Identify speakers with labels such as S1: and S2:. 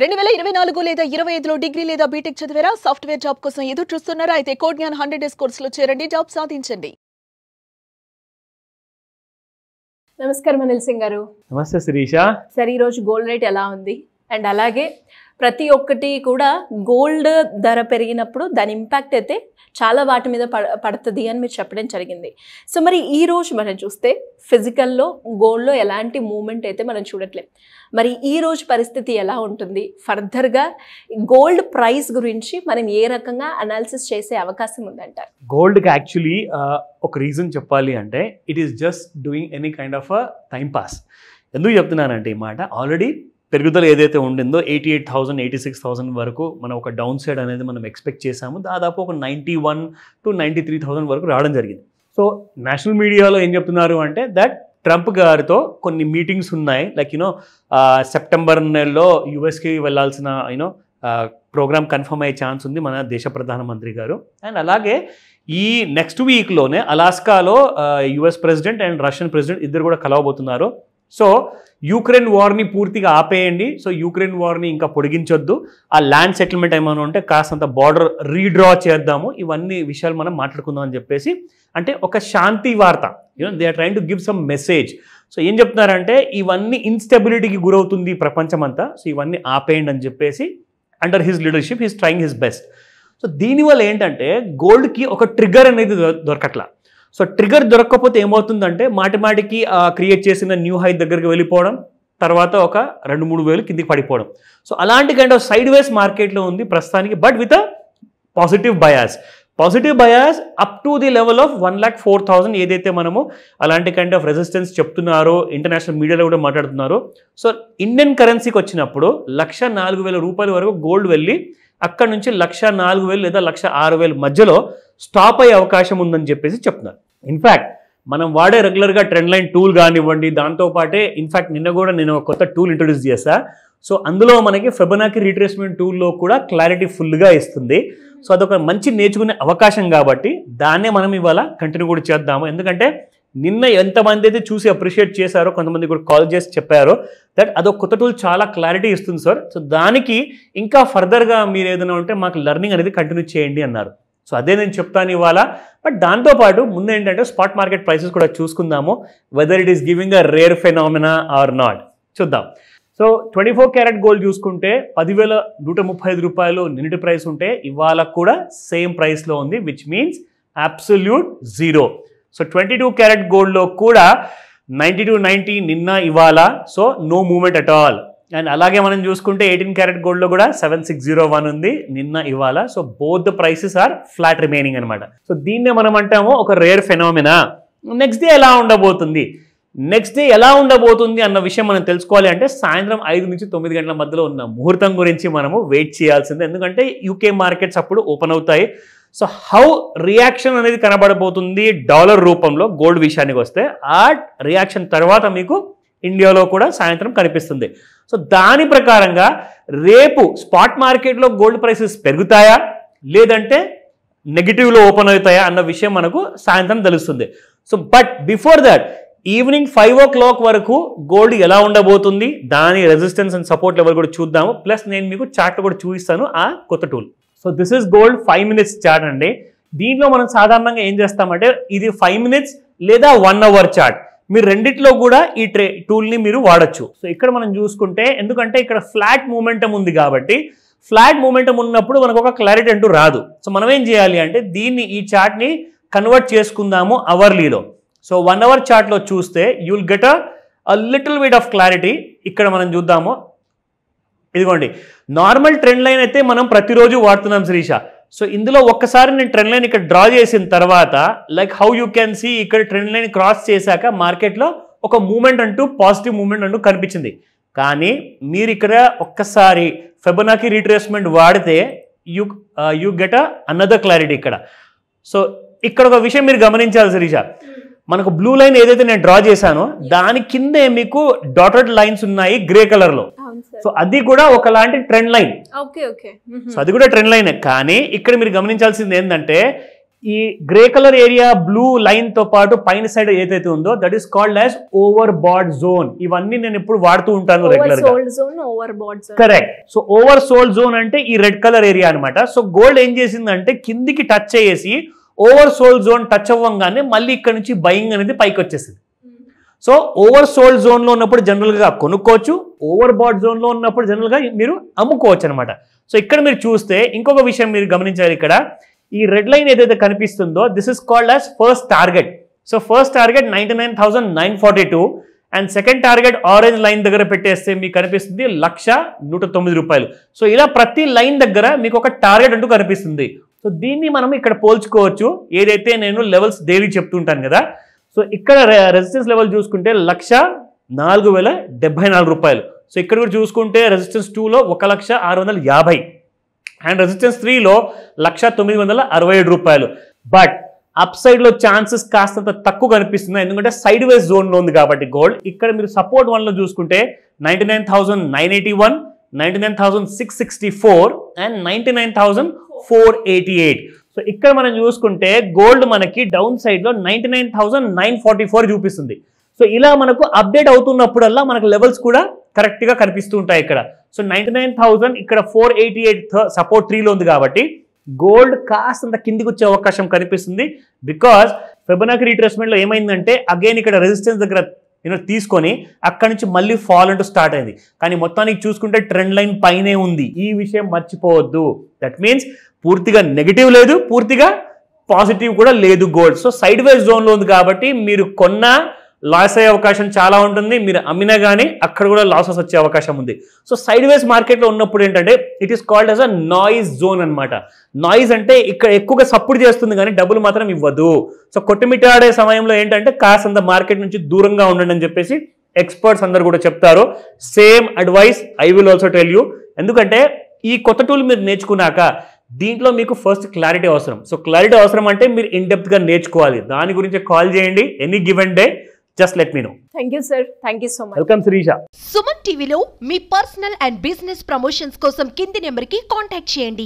S1: 2024 లేదా 25లో డిగ్రీ లేదా బీటెక్ చదివారా? సాఫ్ట్వేర్ జాబ్ కోసం ఎదురు చూస్తున్నారా? అయితే కోడ్ జ్ఞాన్ 100 డేస్ కోర్సులో చేరండి, జాబ్ సాధించండి. నమస్కారం అనిల్ సింగ్ గారు.
S2: నమస్తే శిరీష.
S1: సరే, ఈ రోజు గోల్డ్ రేట్ ఎలా ఉంది? అండ్ అలాగే ప్రతి ఒక్కటి కూడా గోల్డ్ ధర పెరిగినప్పుడు దాని ఇంపాక్ట్ అయితే చాలా వాటి మీద పడుతుంది అని మీరు చెప్పడం జరిగింది. సో మరి ఈ రోజు మనం చూస్తే ఫిజికల్లో గోల్డ్లో ఎలాంటి మూమెంట్ అయితే మనం చూడట్లేదు. మరి ఈ రోజు పరిస్థితి ఎలా ఉంటుంది? ఫర్దర్గా గోల్డ్ ప్రైస్ గురించి మనం ఏ రకంగా అనాలిసిస్ చేసే అవకాశం ఉందంటారు?
S2: గోల్డ్కి యాక్చువల్లీ ఒక రీజన్ చెప్పాలి అంటే it is just doing any kind of a time pass. ఎందుకు చెప్తున్నానంటే ఈ మాట, ఆల్రెడీ పెరుగుదల ఏదైతే ఉండిందో 88,000 86,000 వరకు మనం ఒక డౌన్ సైడ్ అనేది మనం ఎక్స్పెక్ట్ చేసాము. దాదాపు ఒక 91 to 93,000 వరకు రావడం జరిగింది. సో నేషనల్ మీడియాలో ఏం చెప్తున్నారు అంటే దట్ ట్రంప్ గారితో కొన్ని మీటింగ్స్ ఉన్నాయి, లైక్ సెప్టెంబర్ నెలలో యుఎస్కి వెళ్ళాల్సిన ప్రోగ్రామ్ కన్ఫర్మ్ అయ్యే ఛాన్స్ ఉంది మన దేశ ప్రధానమంత్రి గారు. అండ్ అలాగే ఈ నెక్స్ట్ వీక్లోనే అలాస్కాలో US president and Russian president ఇద్దరు కూడా కలవబోతున్నారు. సో యూక్రెయిన్ వార్ని పూర్తిగా ఆపేయండి, సో యూక్రెయిన్ వార్ని ఇంకా పొడిగించొద్దు, ఆ ల్యాండ్ సెటిల్మెంట్ ఏమైనా ఉంటే కాస్తంత బార్డర్ రీడ్రా చేద్దాము, ఇవన్నీ విషయాలు మనం మాట్లాడుకుందాం అని చెప్పేసి, అంటే ఒక శాంతి వార్త, they are trying to give some message. So ఏం చెప్తున్నారంటే ఇవన్నీ ఇన్స్టెబిలిటీకి గురవుతుంది ప్రపంచం అంతా, సో ఇవన్నీ ఆపేయండి అని చెప్పేసి under his leadership he's trying his best. So దీనివల్ల ఏంటంటే గోల్డ్కి ఒక ట్రిగ్గర్ అనేది దొరకట్లా. సో ట్రిగర్ దొరకకపోతే ఏమవుతుందంటే మాటిమాటికి క్రియేట్ చేసిన న్యూ హై దగ్గరికి వెళ్ళిపోవడం, తర్వాత ఒక 2-3 వేలు కిందికి పడిపోవడం. సో అలాంటి కైండ్ ఆఫ్ సైడ్ వేస్ మార్కెట్లో ఉంది ప్రస్తుతానికి, but with a positive bias. Positive bias up to the level of 1,04,000 ఏదైతే మనము అలాంటి కైండ్ ఆఫ్ రెసిస్టెన్స్ చెప్తున్నారో, ఇంటర్నేషనల్ మీడియాలో కూడా మాట్లాడుతున్నారు. సో ఇండియన్ కరెన్సీకి వచ్చినప్పుడు 1,04,000 రూపాయల వరకు గోల్డ్ వెళ్ళి అక్కడ నుంచి 1,04,000 లేదా 1,06,000 మధ్యలో స్టాప్ అయ్యే అవకాశం ఉందని చెప్పేసి చెప్తున్నారు. ఇన్ఫ్యాక్ట్ మనం వాడే రెగ్యులర్గా ట్రెండ్ లైన్ టూల్ కానివ్వండి, దాంతోపాటే ఇన్ఫ్యాక్ట్ నిన్న కూడా నేను ఒక కొత్త టూల్ ఇంట్రొడ్యూస్ చేశా. సో అందులో మనకి ఫిబొనాకీ రీట్రేస్మెంట్ టూల్లో కూడా క్లారిటీ ఫుల్గా ఇస్తుంది. సో అదొక మంచి నేర్చుకునే అవకాశం కాబట్టి దాన్నే మనం ఇవాళ కంటిన్యూ కూడా చేద్దాము. ఎందుకంటే నిన్న ఎంతమంది అయితే చూసి అప్రిషియేట్ చేశారో, కొంతమంది కూడా కాల్ చేసి చెప్పారో దట్ అదొక కొత్త టూల్ చాలా క్లారిటీ ఇస్తుంది సార్, సో దానికి ఇంకా ఫర్దర్గా మీరు ఏదైనా ఉంటే మాకు లెర్నింగ్ అనేది కంటిన్యూ చేయండి అన్నారు. సో అదే నేను చెప్తాను ఇవాళ. బట్ దాంతోపాటు ముందు ఏంటంటే స్పాట్ మార్కెట్ ప్రైసెస్ కూడా చూసుకుందాము, whether it is giving a rare phenomena or not చూద్దాం. సో 24 క్యారెట్ గోల్డ్ చూసుకుంటే 10,135 రూపాయలు నిన్నటి ప్రైస్ ఉంటే ఇవాళ కూడా సేమ్ ప్రైస్లో ఉంది, which means absolute zero. So 22 carat గోల్డ్లో కూడా 92.90 నిన్న ఇవాళ, so no movement at all. And అలాగే మనం చూసుకుంటే 18 క్యారెట్ గోల్డ్లో కూడా 7,601 ఉంది నిన్న ఇవాళ. So both the prices are flat remaining అనమాట. సో దీన్నే మనం అంటాము ఒక రేర్ ఫెనామినా. నెక్స్ట్ డే ఎలా ఉండబోతుంది, నెక్స్ట్ డే ఎలా ఉండబోతుంది అన్న విషయం మనం తెలుసుకోవాలి అంటే సాయంత్రం 5 నుంచి 9 గంటల మధ్యలో ఉన్న ముహూర్తం గురించి మనము వెయిట్ చేయాల్సిందే. ఎందుకంటే యూకే మార్కెట్స్ అప్పుడు ఓపెన్ అవుతాయి. సో హౌ రియాక్షన్ అనేది కనబడబోతుంది డాలర్ రూపంలో గోల్డ్ విషయానికి వస్తే, ఆ రియాక్షన్ తర్వాత మీకు ఇండియాలో కూడా సాయంత్రం కనిపిస్తుంది. సో దాని ప్రకారంగా రేపు స్పాట్ మార్కెట్లో గోల్డ్ ప్రైసెస్ పెరుగుతాయా లేదంటే నెగిటివ్లో ఓపెన్ అవుతాయా అన్న విషయం మనకు సాయంత్రం తెలుస్తుంది. So but before that evening 5 o'clock వరకు గోల్డ్ ఎలా ఉండబోతుంది, దాని రెసిస్టెన్స్ అండ్ సపోర్ట్ లెవెల్ కూడా చూద్దాము. ప్లస్ నేను మీకు చార్ట్లో కూడా చూపిస్తాను ఆ కొత్త tool. So this is gold 5 minutes chart అండి. దీంట్లో మనం సాధారణంగా ఏం చేస్తామంటే ఇది 5 minutes లేదా 1 hour చార్ట్, మీరు రెండిట్లో కూడా ఈ టూల్ని మీరు వాడచ్చు. సో ఇక్కడ మనం చూసుకుంటే, ఎందుకంటే ఇక్కడ ఫ్లాట్ మూమెంటం ఉంది కాబట్టి, ఫ్లాట్ మూమెంటం ఉన్నప్పుడు మనకు ఒక క్లారిటీ అంటూ రాదు. సో మనం ఏం చేయాలి అంటే దీన్ని ఈ చార్ట్ని కన్వర్ట్ చేసుకుందాము అవర్లీలో. సో 1 hour చార్ట్లో చూస్తే you will get a little bit of clarity. ఇక్కడ మనం చూద్దాము, ఇదిగోండి నార్మల్ ట్రెండ్ లైన్ అయితే మనం ప్రతిరోజు వాడుతున్నాం శిరీష. సో ఇందులో ఒక్కసారి నేను ట్రెండ్ లైన్ ఇక్కడ డ్రా చేసిన తర్వాత, like how you can see ఇక్కడ ట్రెండ్ లైన్ క్రాస్ చేశాక మార్కెట్లో ఒక మూమెంట్ అంటూ, పాజిటివ్ మూమెంట్ అంటూ కనిపించింది. కానీ మీరు ఇక్కడ ఒక్కసారి ఫిబొనాకీ రీట్రేస్మెంట్ వాడితే యూ గెట్ అనదర్ క్లారిటీ ఇక్కడ. సో ఇక్కడ ఒక విషయం మీరు గమనించాలి శిరీష, మనకు బ్లూ లైన్ ఏదైతే నేను డ్రా చేశానో దాని కిందే మీకు డాటెడ్ లైన్స్ ఉన్నాయి గ్రే కలర్లో. సో అది కూడా ఒకలాంటి ట్రెండ్ లైన్. సో అది కూడా ట్రెండ్ లైన్. కానీ ఇక్కడ మీరు గమనించాల్సింది ఏంటంటే ఈ grey colour area blue line తో పాటు పైన సైడ్ ఏదైతే ఉందో that is called as over bought zone. ఇవన్నీ నేను ఎప్పుడు వాడుతూ ఉంటాను రెగ్యులర్ గా. Correct. So over sold zone అంటే ఈ రెడ్ కలర్ ఏరియా అనమాట. సో గోల్డ్ ఏం చేసిందంటే కిందికి టచ్ చేసి ఓవర్ సోల్డ్ జోన్ టచ్ అవ్వగానే మళ్ళీ ఇక్కడ నుంచి బయింగ్ అనేది పైకి వచ్చేసింది. సో ఓవర్ సోల్డ్ జోన్ లో ఉన్నప్పుడు జనరల్ గా కొనుక్కోవచ్చు, ఓవర్ బాడ్ జోన్ లో ఉన్నప్పుడు జనరల్ గా మీరు అమ్ముకోవచ్చు అనమాట. సో ఇక్కడ మీరు చూస్తే ఇంకొక విషయం మీరు గమనించాలి. ఇక్కడ ఈ రెడ్ లైన్ ఏదైతే కనిపిస్తుందో this is called as first target. So first target 99,942 and second target orange line దగ్గర పెట్టేస్తే మీకు కనిపిస్తుంది 1,109 రూపాయలు. సో ఇలా ప్రతి లైన్ దగ్గర మీకు ఒక టార్గెట్ అంటూ కనిపిస్తుంది. సో దీన్ని మనం ఇక్కడ పోల్చుకోవచ్చు. ఏదైతే నేను లెవెల్స్ డైలీ చెప్తుంటాను కదా, సో ఇక్కడ రెసిస్టెన్స్ లెవెల్ చూసుకుంటే 1,04,074 రూపాయలు. సో ఇక్కడ కూడా చూసుకుంటే రెసిస్టెన్స్ 2లో 1,06,50 అండ్ రెసిస్టెన్స్ 3లో 1,967 రూపాయలు. బట్ అప్ సైడ్ లో ఛాన్సెస్ కాస్తంత తక్కువ కనిపిస్తున్నాయి, ఎందుకంటే సైడ్ వేస్ జోన్ లో ఉంది కాబట్టి గోల్డ్. ఇక్కడ మీరు సపోర్ట్ 1 లో చూసుకుంటే 99,981, 99,664 అండ్ 99,488. సో ఇక్కడ మనం చూసుకుంటే గోల్డ్ మనకి డౌన్ సైడ్ లో 99,944 చూపిస్తుంది. సో ఇలా మనకు అప్డేట్ అవుతున్నప్పుడల్లా మనకు లెవెల్స్ కూడా కరెక్ట్ గా కనిపిస్తూ ఉంటాయి ఇక్కడ. సో 99,000 ఇక్కడ 488 సపోర్ట్ 3లో ఉంది కాబట్టి గోల్డ్ కాస్తంత కిందికి వచ్చే అవకాశం కనిపిస్తుంది. బికాస్ ఫిబొనాకీ రీట్రేస్మెంట్ లో ఏమైందంటే అగైన్ ఇక్కడ రెసిస్టెన్స్ దగ్గర తీసుకొని అక్కడి నుంచి మళ్ళీ ఫాల్ అంటూ స్టార్ట్ అయింది. కానీ మొత్తానికి చూసుకుంటే ట్రెండ్ లైన్ పైనే ఉంది. ఈ విషయం మర్చిపోవద్దు. దట్ మీన్స్ పూర్తిగా నెగిటివ్ లేదు, పూర్తిగా పాజిటివ్ కూడా లేదు గోల్డ్. సో సైడ్ వేస్ జోన్ లో ఉంది కాబట్టి మీరు కొన్నా లాస్ అయ్యే అవకాశం చాలా ఉంటుంది, మీరు అమ్మినా కానీ అక్కడ కూడా లాసెస్ వచ్చే అవకాశం ఉంది. సో సైడ్ వేస్ మార్కెట్లో ఉన్నప్పుడు ఏంటంటే it is called as a noise zone అనమాట. నాయిస్ అంటే ఇక్కడ ఎక్కువగా సపోర్ట్ చేస్తుంది కానీ డబ్బులు మాత్రం ఇవ్వదు. సో కొట్టుమిట్టాడే సమయంలో ఏంటంటే కాస్తంత మార్కెట్ నుంచి దూరంగా ఉండండి అని చెప్పేసి ఎక్స్పర్ట్స్ అందరు కూడా చెప్తారు. Same advice I will also tell you. ఎందుకంటే ఈ కొత్త టూల్ మీరు నేర్చుకున్నాక దీంట్లో మీకు ఫస్ట్ క్లారిటీ అవసరం. సో క్లారిటీ అవసరం అంటే మీరు ఇన్ డెప్త్ గా నేర్చుకోవాలి. దాని గురించి కాల్ చేయండి any given day. Just let me know.
S1: Thank you, sir. Thank you so much.
S2: Welcome, Sirisha.
S3: Suman టీవీలో మీ పర్సనల్ అండ్ బిజినెస్ ప్రమోషన్స్ కోసం కింది నెంబర్ కి కాంటాక్ట్ చేయండి.